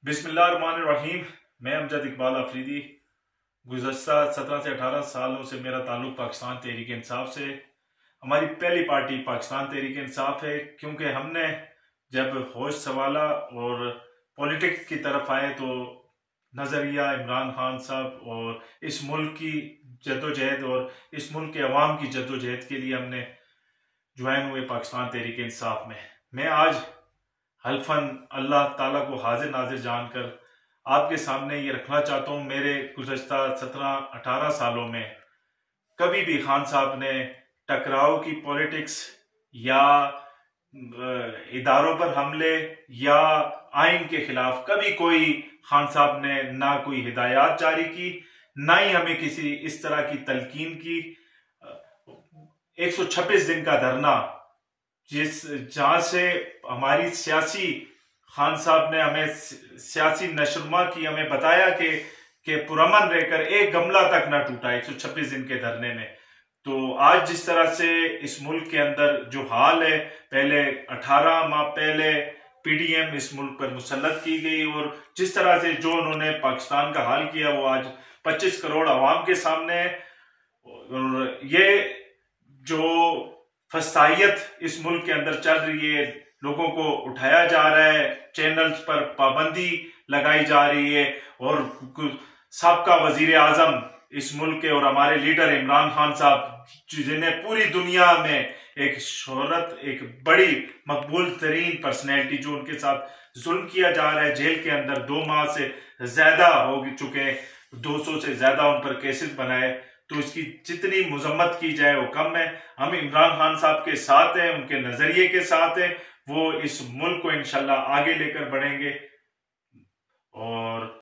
बिस्मिल्लाहिर्रहमानिर्रहीम। मैं अमजद इकबाल अफरीदी। गुज़श्ता 17 से 18 सालों से मेरा ताल्लुक़ पाकिस्तान तहरीक इंसाफ से। हमारी पहली पार्टी पाकिस्तान तहरीक इंसाफ है, क्योंकि हमने जब होश संभाला और पॉलिटिक्स की तरफ आए तो नज़रिया इमरान खान साहब और इस मुल्क की जद्दोजहद और इस मुल्क के अवाम की जद्दोजहद के लिए हमने ज्वाइन हुए पाकिस्तान तहरीक इंसाफ में। मैं आज हल्फन अल्लाह ताला को हाजिर नाजिर जानकर आपके सामने ये रखना चाहता हूँ, मेरे गुज़श्ता 17-18 सालों में कभी भी खान साहब ने टकराव की पॉलिटिक्स या इदारों पर हमले या आइन के खिलाफ कभी कोई खान साहब ने ना कोई हिदायत जारी की, ना ही हमें किसी इस तरह की तलकीन की। 126 दिन का धरना जहां से हमारी सियासी खान साहब ने हमें सियासी नशरमा की, हमें बताया कि पुरअमन रहकर एक गमला तक ना टूटा 126 दिन के धरने में। तो आज जिस तरह से इस मुल्क के अंदर जो हाल है, पहले 18 माह पहले पीडीएम इस मुल्क पर मुसल्लत की गई और जिस तरह से जो उन्होंने पाकिस्तान का हाल किया वो आज 25 करोड़ आवाम के सामने है। और ये जो फसाहियत इस मुल्क के अंदर चल रही है, लोगों को उठाया जा रहा है, चैनल्स पर पाबंदी लगाई जा रही है और साबका वजीर आजम इस मुल्क के और हमारे लीडर इमरान खान साहब, जिन्हें पूरी दुनिया में एक शोहरत, एक बड़ी मकबूल तरीन पर्सनैलिटी, जो उनके साथ जुल्म किया जा रहा है, जेल के अंदर 2 माह से ज्यादा हो चुके हैं, 200 से ज्यादा उन पर केसेस बनाए। तो इसकी जितनी मजम्मत की जाए वो कम है। हम इमरान खान साहब के साथ हैं, उनके नजरिए के साथ हैं, वो इस मुल्क को इंशाल्लाह आगे लेकर बढ़ेंगे। और